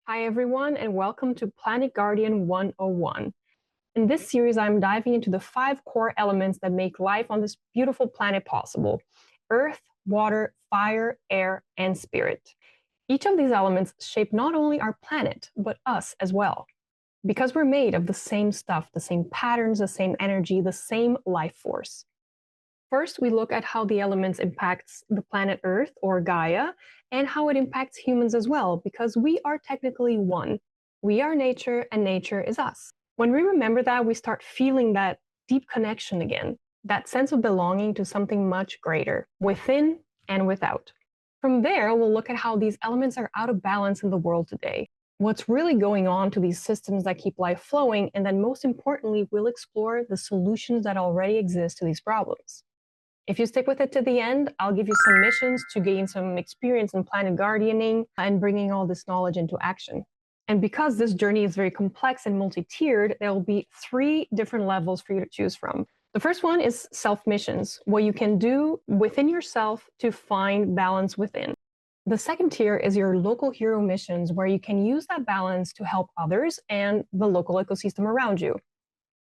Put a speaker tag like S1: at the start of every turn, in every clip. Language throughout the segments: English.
S1: Hi, everyone, and welcome to Planet Guardian 101. In this series, I'm diving into the 5 core elements that make life on this beautiful planet possible: Earth, water, fire, air, and spirit. Each of these elements shape not only our planet, but us as well. Because we're made of the same stuff, the same patterns, the same energy, the same life force. First, we look at how the elements impacts the planet Earth, or Gaia, and how it impacts humans as well, because we are technically one. We are nature, and nature is us. When we remember that, we start feeling that deep connection again, that sense of belonging to something much greater, within and without. From there, we'll look at how these elements are out of balance in the world today, what's really going on to these systems that keep life flowing, and then most importantly, we'll explore the solutions that already exist to these problems. If you stick with it to the end, I'll give you some missions to gain some experience in planet guardianing and bringing all this knowledge into action. And because this journey is very complex and multi-tiered, there will be 3 different levels for you to choose from. The first one is self-missions, what you can do within yourself to find balance within. The second tier is your local hero missions, where you can use that balance to help others and the local ecosystem around you.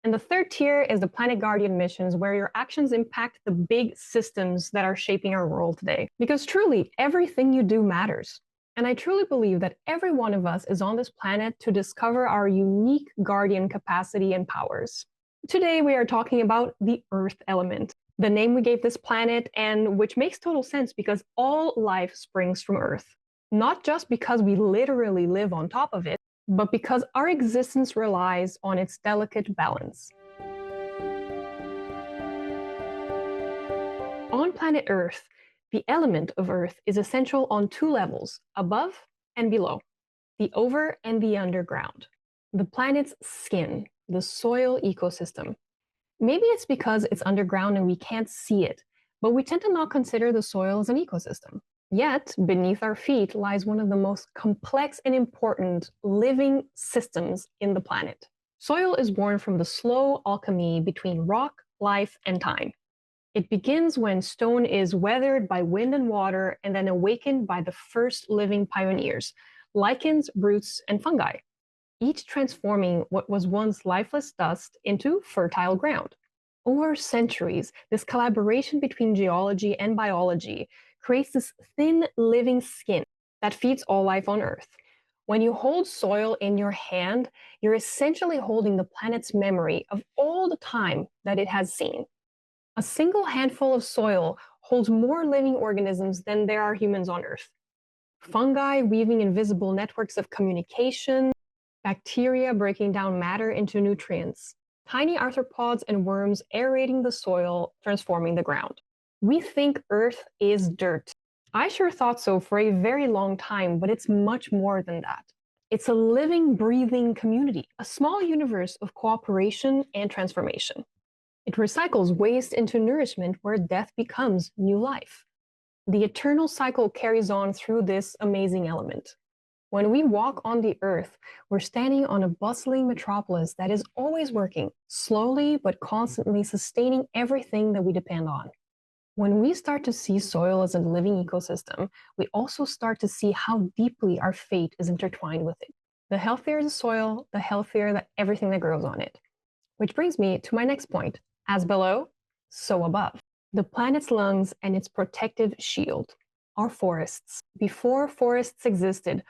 S1: And the third tier is the Planet Guardian missions, where your actions impact the big systems that are shaping our world today. Because truly, everything you do matters. And I truly believe that every one of us is on this planet to discover our unique guardian capacity and powers. Today, we are talking about the Earth element, the name we gave this planet, and which makes total sense because all life springs from Earth. Not just because we literally live on top of it, but because our existence relies on its delicate balance. On planet Earth, the element of Earth is essential on 2 levels, above and below, the over and the underground. The planet's skin, the soil ecosystem. Maybe it's because it's underground and we can't see it, but we tend to not consider the soil as an ecosystem. Yet, beneath our feet lies one of the most complex and important living systems in the planet. Soil is born from the slow alchemy between rock, life, and time. It begins when stone is weathered by wind and water and then awakened by the first living pioneers, lichens, roots, and fungi, each transforming what was once lifeless dust into fertile ground. Over centuries, this collaboration between geology and biology creates this thin living skin that feeds all life on Earth. When you hold soil in your hand, you're essentially holding the planet's memory of all the time that it has seen. A single handful of soil holds more living organisms than there are humans on Earth. Fungi weaving invisible networks of communication, bacteria breaking down matter into nutrients, tiny arthropods and worms aerating the soil, transforming the ground. We think Earth is dirt. I sure thought so for a very long time, but it's much more than that. It's a living, breathing community, a small universe of cooperation and transformation. It recycles waste into nourishment where death becomes new life. The eternal cycle carries on through this amazing element. When we walk on the Earth, we're standing on a bustling metropolis that is always working, slowly but constantly sustaining everything that we depend on. When we start to see soil as a living ecosystem, we also start to see how deeply our fate is intertwined with it. The healthier the soil, the healthier everything that grows on it. Which brings me to my next point. As below, so above. The planet's lungs and its protective shield are forests. Before forests existed,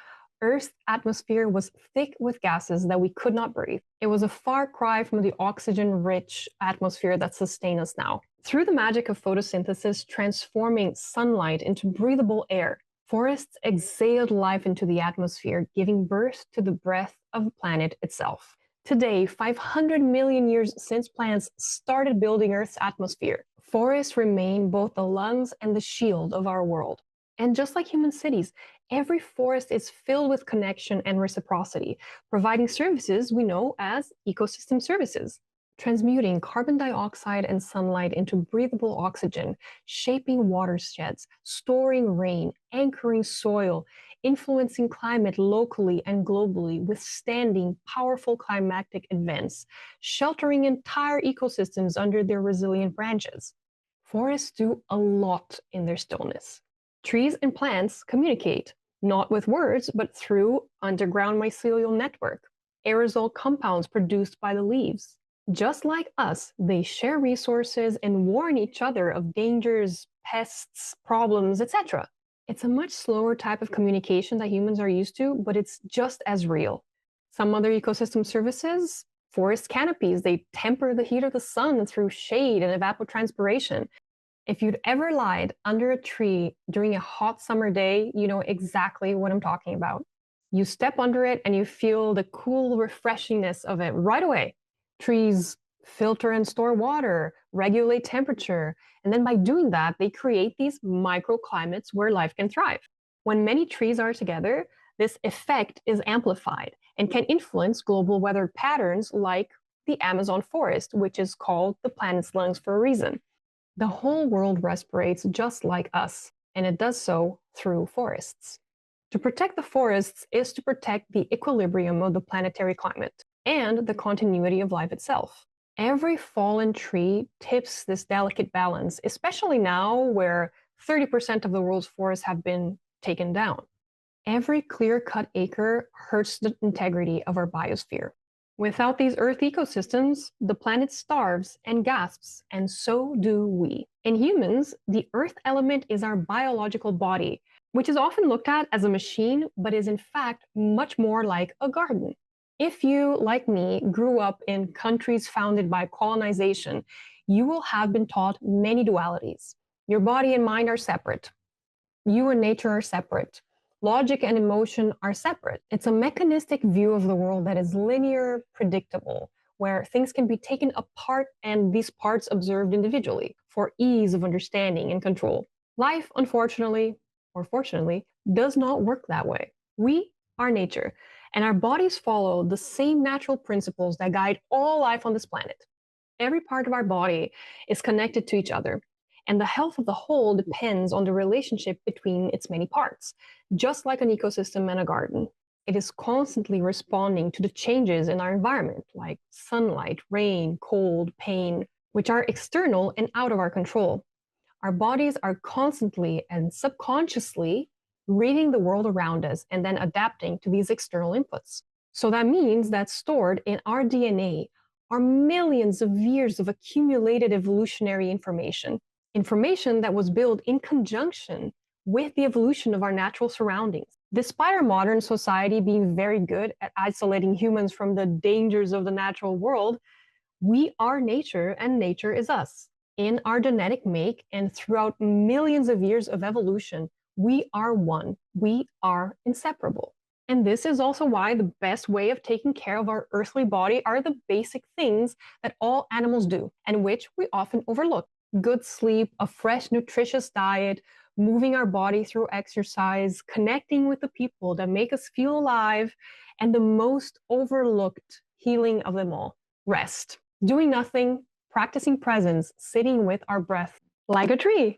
S1: Earth's atmosphere was thick with gases that we could not breathe. It was a far cry from the oxygen-rich atmosphere that sustains us now. Through the magic of photosynthesis transforming sunlight into breathable air, forests exhaled life into the atmosphere, giving birth to the breath of the planet itself. Today, 500 million years since plants started building Earth's atmosphere, forests remain both the lungs and the shield of our world. And just like human cities, every forest is filled with connection and reciprocity, providing services we know as ecosystem services, transmuting carbon dioxide and sunlight into breathable oxygen, shaping watersheds, storing rain, anchoring soil, influencing climate locally and globally, withstanding powerful climatic events, sheltering entire ecosystems under their resilient branches. Forests do a lot in their stillness. Trees and plants communicate. not with words, but through underground mycelial network, aerosol compounds produced by the leaves. Just like us, they share resources and warn each other of dangers, pests, problems, etc. It's a much slower type of communication that humans are used to, but it's just as real. Some other ecosystem services, forest canopies, they temper the heat of the sun through shade and evapotranspiration. If you'd ever lied under a tree during a hot summer day, you know exactly what I'm talking about. You step under it and you feel the cool refreshingness of it right away. Trees filter and store water, regulate temperature, and then by doing that, they create these microclimates where life can thrive. When many trees are together, this effect is amplified and can influence global weather patterns like the Amazon forest, which is called the planet's lungs for a reason. The whole world respirates just like us, and it does so through forests. To protect the forests is to protect the equilibrium of the planetary climate and the continuity of life itself. Every fallen tree tips this delicate balance, especially now where 30% of the world's forests have been taken down. Every clear-cut acre hurts the integrity of our biosphere. Without these Earth ecosystems, the planet starves and gasps, and so do we. In humans, the Earth element is our biological body, which is often looked at as a machine, but is in fact much more like a garden. If you, like me, grew up in countries founded by colonization, you will have been taught many dualities. Your body and mind are separate. You and nature are separate. Logic and emotion are separate. It's a mechanistic view of the world that is linear, predictable, where things can be taken apart and these parts observed individually for ease of understanding and control. Life, unfortunately, or fortunately, does not work that way. We are nature, and our bodies follow the same natural principles that guide all life on this planet. Every part of our body is connected to each other, and the health of the whole depends on the relationship between its many parts. Just like an ecosystem and a garden, it is constantly responding to the changes in our environment, like sunlight, rain, cold, pain, which are external and out of our control. Our bodies are constantly and subconsciously reading the world around us and then adapting to these external inputs. So that means that stored in our DNA are millions of years of accumulated evolutionary information that was built in conjunction with the evolution of our natural surroundings. Despite our modern society being very good at isolating humans from the dangers of the natural world, we are nature and nature is us. In our genetic make and throughout millions of years of evolution, we are one. We are inseparable. And this is also why the best way of taking care of our earthly body are the basic things that all animals do and which we often overlook. Good sleep, a fresh, nutritious diet, moving our body through exercise, connecting with the people that make us feel alive, and the most overlooked healing of them all, rest. Doing nothing, practicing presence, sitting with our breath like a tree.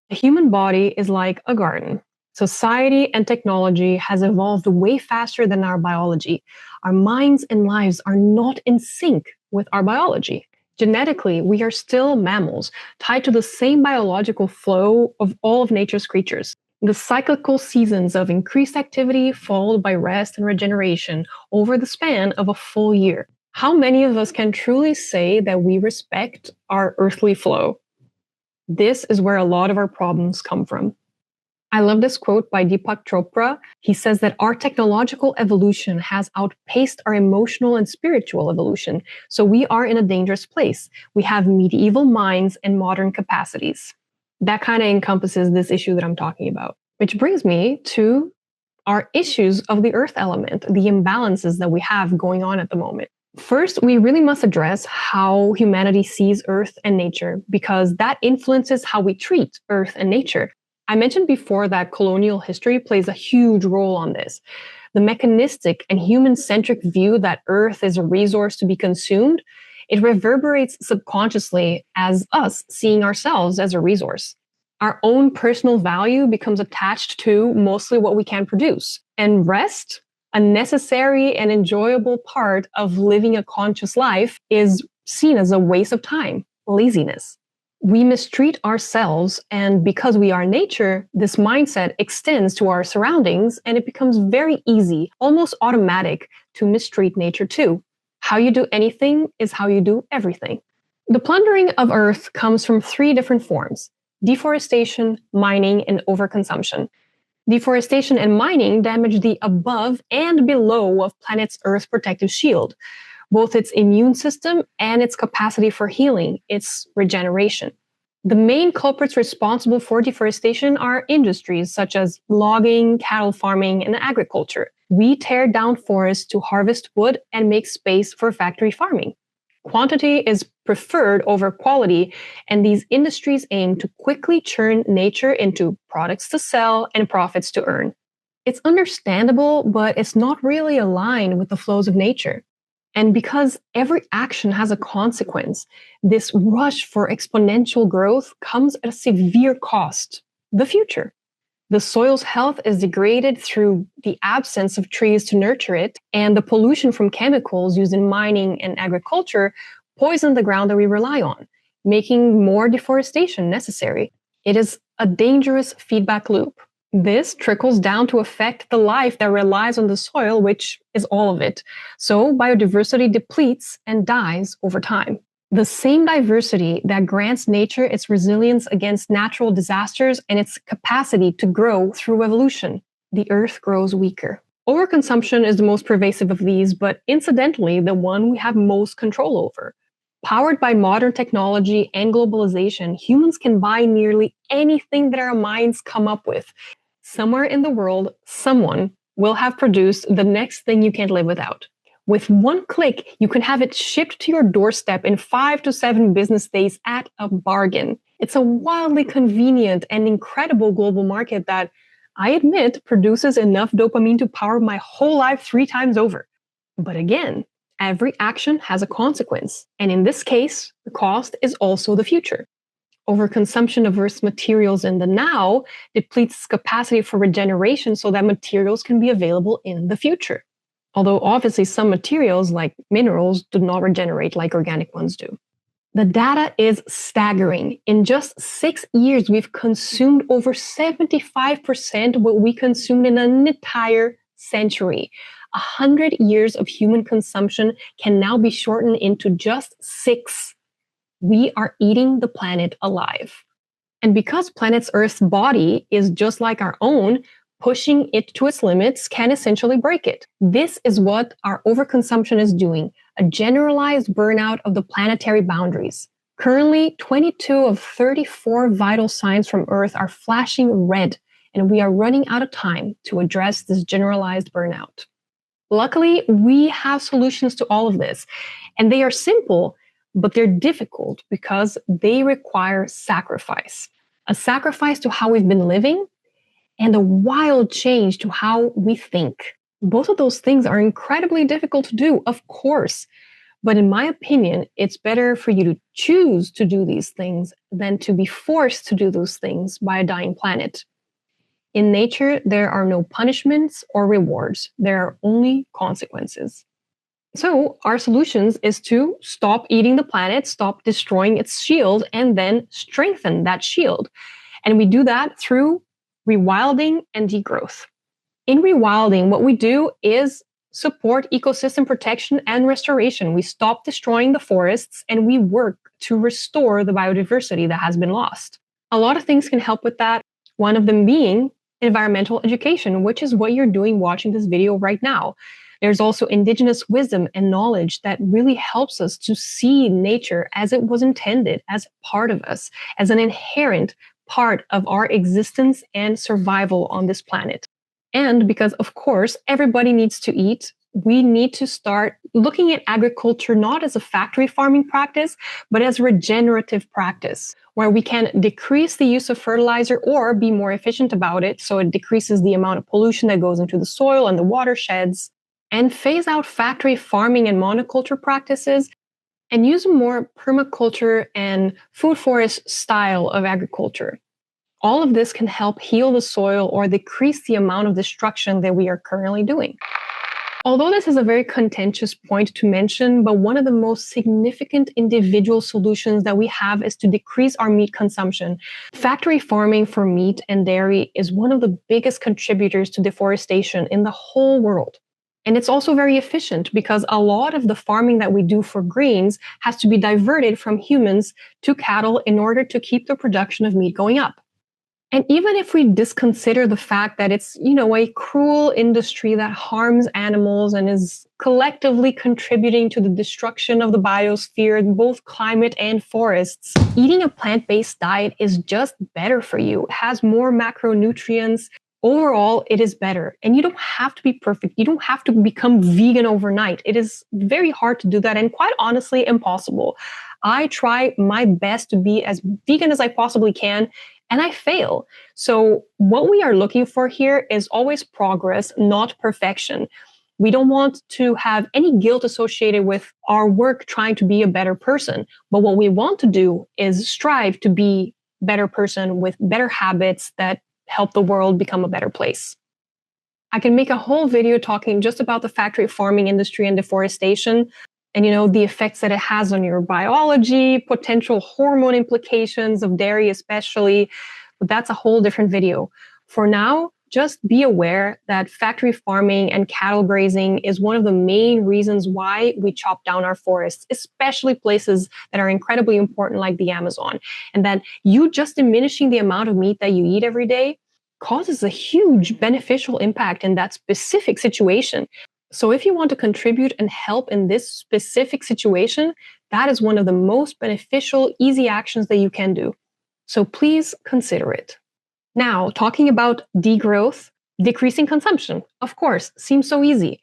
S1: The human body is like a garden. Society and technology has evolved way faster than our biology. Our minds and lives are not in sync with our biology. Genetically, we are still mammals, tied to the same biological flow of all of nature's creatures. The cyclical seasons of increased activity followed by rest and regeneration over the span of a full year. How many of us can truly say that we respect our earthly flow? This is where a lot of our problems come from. I love this quote by Deepak Chopra. He says that our technological evolution has outpaced our emotional and spiritual evolution, so we are in a dangerous place. We have medieval minds and modern capacities. That kind of encompasses this issue that I'm talking about, which brings me to our issues of the earth element, the imbalances that we have going on at the moment. First, we really must address how humanity sees earth and nature, because that influences how we treat earth and nature. I mentioned before that colonial history plays a huge role on this. The mechanistic and human-centric view that Earth is a resource to be consumed, it reverberates subconsciously as us seeing ourselves as a resource. Our own personal value becomes attached to mostly what we can produce. And rest, a necessary and enjoyable part of living a conscious life, is seen as a waste of time, laziness. We mistreat ourselves, and because we are nature, this mindset extends to our surroundings, and it becomes very easy, almost automatic, to mistreat nature too. How you do anything is how you do everything. The plundering of Earth comes from three different forms: deforestation, mining, and overconsumption. Deforestation and mining damage the above and below of planet's Earth's protective shield, both its immune system and its capacity for healing, its regeneration. The main culprits responsible for deforestation are industries such as logging, cattle farming, and agriculture. We tear down forests to harvest wood and make space for factory farming. Quantity is preferred over quality, and these industries aim to quickly churn nature into products to sell and profits to earn. It's understandable, but it's not really aligned with the flows of nature. And because every action has a consequence, this rush for exponential growth comes at a severe cost: the future. The soil's health is degraded through the absence of trees to nurture it, and the pollution from chemicals used in mining and agriculture poison the ground that we rely on, making more deforestation necessary. It is a dangerous feedback loop. This trickles down to affect the life that relies on the soil, which is all of it. So biodiversity depletes and dies over time. The same diversity that grants nature its resilience against natural disasters and its capacity to grow through evolution. The earth grows weaker. Overconsumption is the most pervasive of these, but incidentally, the one we have most control over. Powered by modern technology and globalization, humans can buy nearly anything that our minds come up with. Somewhere in the world, someone will have produced the next thing you can't live without. With one click, you can have it shipped to your doorstep in 5 to 7 business days at a bargain. It's a wildly convenient and incredible global market that, I admit, produces enough dopamine to power my whole life 3 times over. But again, every action has a consequence. And in this case, the cost is also the future. Overconsumption of Earth's materials in the now depletes its capacity for regeneration so that materials can be available in the future. Although obviously some materials, like minerals, do not regenerate like organic ones do. The data is staggering. In just 6 years, we've consumed over 75% what we consumed in an entire century. 100 years of human consumption can now be shortened into just 6. We are eating the planet alive. And because planet Earth's body is just like our own, pushing it to its limits can essentially break it. This is what our overconsumption is doing, a generalized burnout of the planetary boundaries. Currently, 22 of 34 vital signs from Earth are flashing red, and we are running out of time to address this generalized burnout. Luckily, we have solutions to all of this, and they are simple, but they're difficult because they require sacrifice. A sacrifice to how we've been living, and a wild change to how we think. Both of those things are incredibly difficult to do, of course. But in my opinion, it's better for you to choose to do these things than to be forced to do those things by a dying planet. In nature, there are no punishments or rewards. There are only consequences. So our solutions is to stop eating the planet, stop destroying its shield, and then strengthen that shield. And we do that through rewilding and degrowth. In rewilding, what we do is support ecosystem protection and restoration. We stop destroying the forests and we work to restore the biodiversity that has been lost. A lot of things can help with that, one of them being environmental education, which is what you're doing watching this video right now. There's also indigenous wisdom and knowledge that really helps us to see nature as it was intended, as part of us, as an inherent part of our existence and survival on this planet. And because, of course, everybody needs to eat, we need to start looking at agriculture not as a factory farming practice, but as a regenerative practice, where we can decrease the use of fertilizer or be more efficient about it so it decreases the amount of pollution that goes into the soil and the watersheds, and phase out factory farming and monoculture practices and use a more permaculture and food forest style of agriculture. All of this can help heal the soil or decrease the amount of destruction that we are currently doing. Although this is a very contentious point to mention, but one of the most significant individual solutions that we have is to decrease our meat consumption. Factory farming for meat and dairy is one of the biggest contributors to deforestation in the whole world. And it's also very efficient because a lot of the farming that we do for grains has to be diverted from humans to cattle in order to keep the production of meat going up. And even if we disconsider the fact that it's, a cruel industry that harms animals and is collectively contributing to the destruction of the biosphere, both climate and forests, eating a plant-based diet is just better for you. It has more macronutrients. Overall, it is better. And you don't have to be perfect. You don't have to become vegan overnight. It is very hard to do that and quite honestly impossible. I try my best to be as vegan as I possibly can, and I fail. So what we are looking for here is always progress, not perfection. We don't want to have any guilt associated with our work trying to be a better person. But what we want to do is strive to be a better person with better habits that help the world become a better place. I can make a whole video talking just about the factory farming industry and deforestation, and the effects that it has on your biology, potential hormone implications of dairy especially, but that's a whole different video. For now, just be aware that factory farming and cattle grazing is one of the main reasons why we chop down our forests, especially places that are incredibly important like the Amazon, and that you just diminishing the amount of meat that you eat every day causes a huge beneficial impact in that specific situation. So if you want to contribute and help in this specific situation, that is one of the most beneficial, easy actions that you can do. So please consider it. Now, talking about degrowth, decreasing consumption, of course, seems so easy.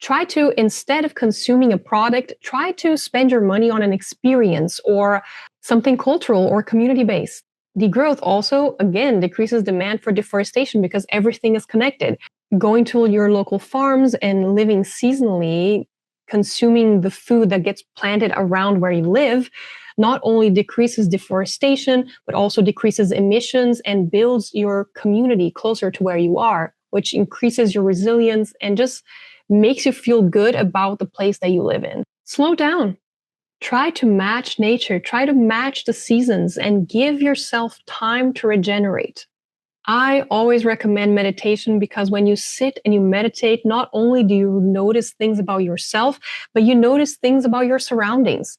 S1: Try to, instead of consuming a product, try to spend your money on an experience or something cultural or community-based. Degrowth also, again, decreases demand for deforestation because everything is connected. Going to your local farms and living seasonally, consuming the food that gets planted around where you live, not only decreases deforestation, but also decreases emissions and builds your community closer to where you are, which increases your resilience and just makes you feel good about the place that you live in. Slow down. Try to match nature. Try to match the seasons and give yourself time to regenerate. I always recommend meditation because when you sit and you meditate, not only do you notice things about yourself, but you notice things about your surroundings.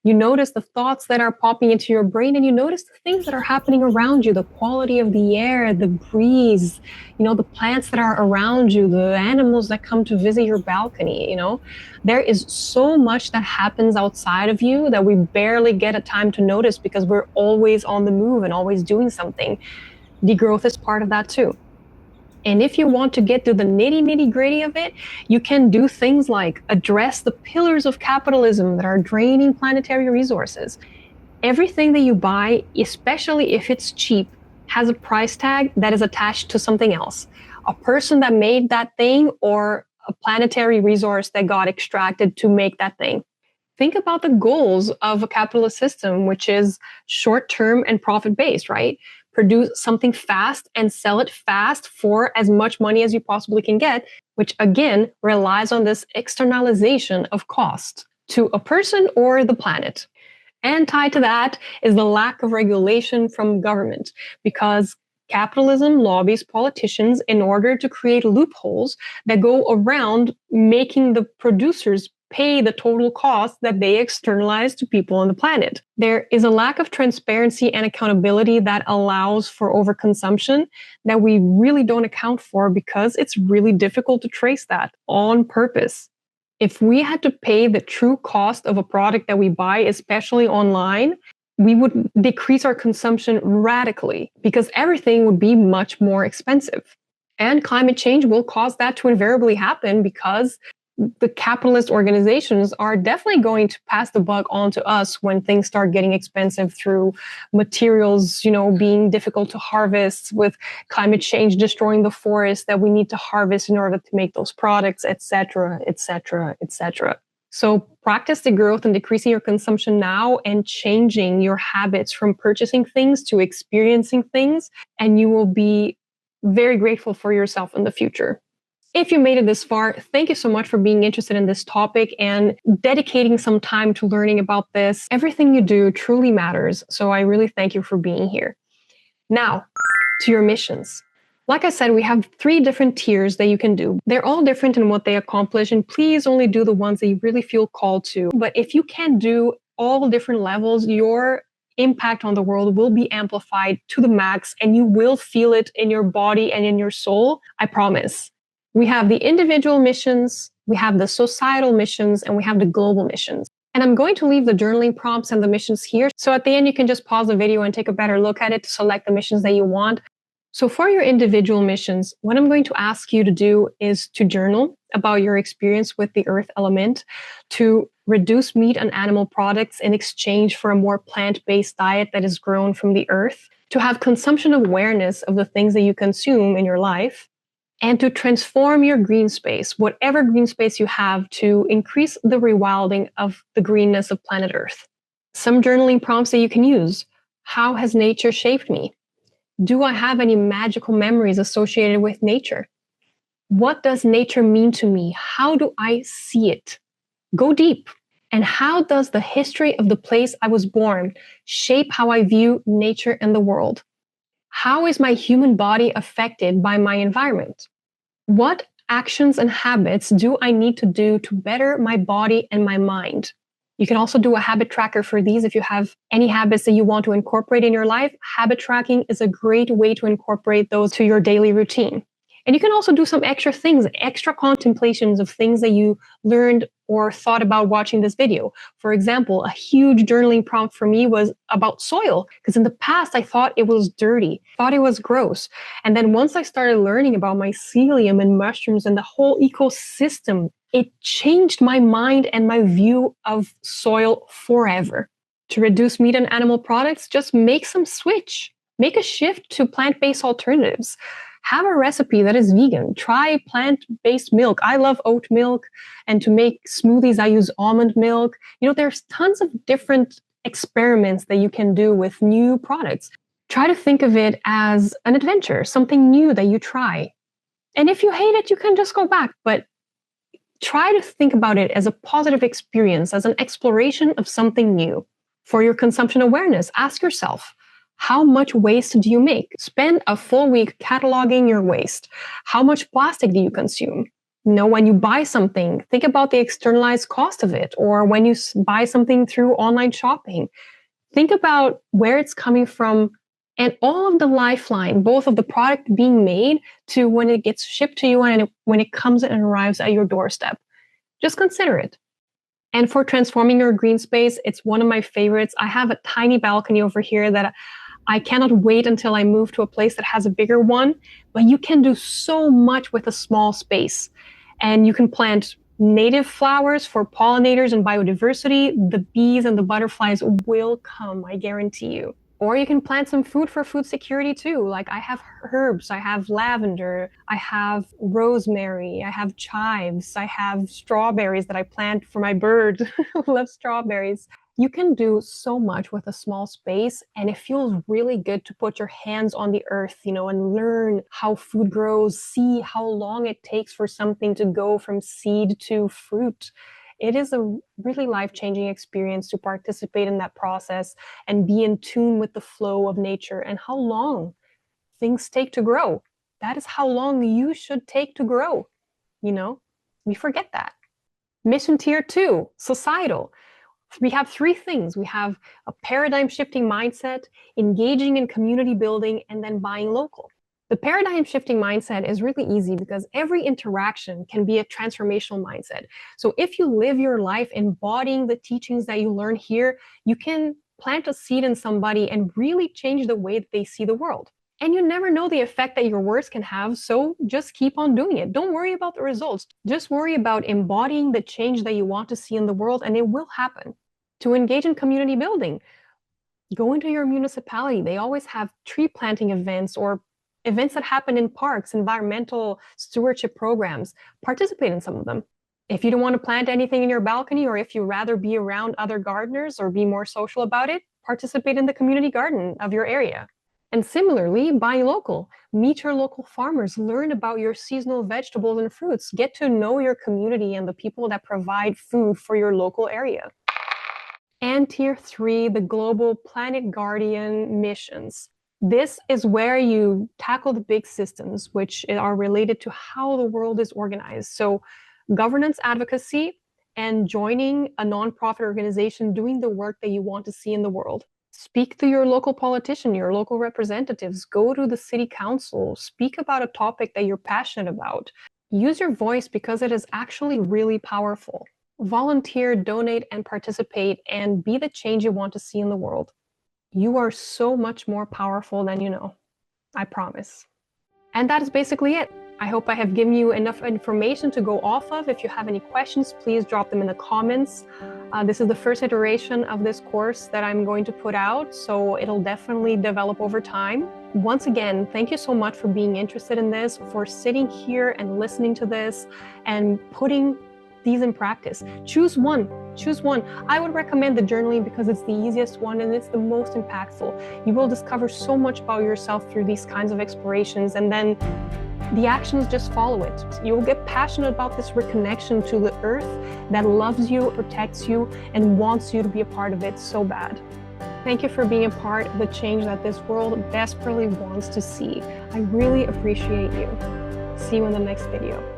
S1: You notice the thoughts that are popping into your brain, and you notice the things that are happening around you, the quality of the air, the breeze, the plants that are around you, the animals that come to visit your balcony. There is so much that happens outside of you that we barely get a time to notice because we're always on the move and always doing something. Degrowth is part of that too. And if you want to get to the nitty gritty of it, you can do things like address the pillars of capitalism that are draining planetary resources. Everything that you buy, especially if it's cheap, has a price tag that is attached to something else. A person that made that thing or a planetary resource that got extracted to make that thing. Think about the goals of a capitalist system, which is short-term and profit-based, right? Produce something fast and sell it fast for as much money as you possibly can get, which again relies on this externalization of cost to a person or the planet. And tied to that is the lack of regulation from government, because capitalism lobbies politicians in order to create loopholes that go around making the producers pay the total cost that they externalize to people on the planet. There is a lack of transparency and accountability that allows for overconsumption that we really don't account for because it's really difficult to trace that on purpose. If we had to pay the true cost of a product that we buy, especially online, we would decrease our consumption radically because everything would be much more expensive. And climate change will cause that to invariably happen because the capitalist organizations are definitely going to pass the buck on to us when things start getting expensive through materials, being difficult to harvest, with climate change destroying the forest that we need to harvest in order to make those products, etc., etc., etc. So practice the growth and decreasing your consumption now and changing your habits from purchasing things to experiencing things, and you will be very grateful for yourself in the future. If you made it this far, thank you so much for being interested in this topic and dedicating some time to learning about this. Everything you do truly matters. So I really thank you for being here. Now, to your missions. Like I said, we have 3 different tiers that you can do. They're all different in what they accomplish, and please only do the ones that you really feel called to. But if you can do all different levels, your impact on the world will be amplified to the max, and you will feel it in your body and in your soul. I promise. We have the individual missions, we have the societal missions, and we have the global missions. And I'm going to leave the journaling prompts and the missions here. So at the end, you can just pause the video and take a better look at it to select the missions that you want. So for your individual missions, what I'm going to ask you to do is to journal about your experience with the earth element, to reduce meat and animal products in exchange for a more plant-based diet that is grown from the earth, to have consumption awareness of the things that you consume in your life, and to transform your green space, whatever green space you have, to increase the rewilding of the greenness of planet Earth. Some journaling prompts that you can use. How has nature shaped me? Do I have any magical memories associated with nature? What does nature mean to me? How do I see it? Go deep. And how does the history of the place I was born shape how I view nature and the world? How is my human body affected by my environment? What actions and habits do I need to do to better my body and my mind? You can also do a habit tracker for these if you have any habits that you want to incorporate in your life. Habit tracking is a great way to incorporate those to your daily routine. And you can also do some extra things, extra contemplations of things that you learned or thought about watching this video. For example, a huge journaling prompt for me was about soil, because in the past I thought it was dirty, thought it was gross. And then once I started learning about mycelium and mushrooms and the whole ecosystem, it changed my mind and my view of soil forever. To reduce meat and animal products, just make some switch. Make a shift to plant-based alternatives. Have a recipe that is vegan. Try plant-based milk. I love oat milk. And to make smoothies, I use almond milk. There's tons of different experiments that you can do with new products. Try to think of it as an adventure, something new that you try. And if you hate it, you can just go back. But try to think about it as a positive experience, as an exploration of something new. For your consumption awareness, ask yourself, how much waste do you make? Spend a full week cataloging your waste. How much plastic do you consume? When you buy something, think about the externalized cost of it. Or when you buy something through online shopping, think about where it's coming from and all of the lifeline, both of the product being made to when it gets shipped to you and when it comes and arrives at your doorstep. Just consider it. And for transforming your green space, it's one of my favorites. I have a tiny balcony over here that I cannot wait until I move to a place that has a bigger one, but you can do so much with a small space. And you can plant native flowers for pollinators and biodiversity. The bees and the butterflies will come, I guarantee you. Or you can plant some food for food security too. Like I have herbs, I have lavender, I have rosemary, I have chives, I have strawberries that I plant for my bird who loves strawberries. You can do so much with a small space, and it feels really good to put your hands on the earth, and learn how food grows, see how long it takes for something to go from seed to fruit. It is a really life-changing experience to participate in that process and be in tune with the flow of nature and how long things take to grow. That is how long you should take to grow. We forget that. Mission tier 2, societal. We have 3 things. We have a paradigm-shifting mindset, engaging in community building, and then buying local. The paradigm-shifting mindset is really easy because every interaction can be a transformational mindset. So if you live your life embodying the teachings that you learn here, you can plant a seed in somebody and really change the way that they see the world. And you never know the effect that your words can have, so just keep on doing it. Don't worry about the results. Just worry about embodying the change that you want to see in the world, and it will happen. To engage in community building, go into your municipality. They always have tree planting events or events that happen in parks, environmental stewardship programs. Participate in some of them. If you don't want to plant anything in your balcony, or if you rather be around other gardeners or be more social about it, participate in the community garden of your area. And similarly, buy local. Meet your local farmers, learn about your seasonal vegetables and fruits, get to know your community and the people that provide food for your local area. And tier 3, the global planet guardian missions. This is where you tackle the big systems, which are related to how the world is organized. So governance advocacy and joining a nonprofit organization doing the work that you want to see in the world. Speak to your local politician, your local representatives, go to the city council, speak about a topic that you're passionate about. Use your voice because it is actually really powerful. Volunteer, donate, and participate, and be the change you want to see in the world. You are so much more powerful than you know. I promise. And that is basically it. I hope I have given you enough information to go off of. If you have any questions, please drop them in the comments. This is the first iteration of this course that I'm going to put out, so it'll definitely develop over time. Once again, thank you so much for being interested in this, for sitting here and listening to this and putting these in practice. Choose one. I would recommend the journaling because it's the easiest one and it's the most impactful. You will discover so much about yourself through these kinds of explorations, and then the actions just follow it. You will get passionate about this reconnection to the earth that loves you, protects you, and wants you to be a part of it so bad. Thank you for being a part of the change that this world desperately wants to see. I really appreciate you. See you in the next video.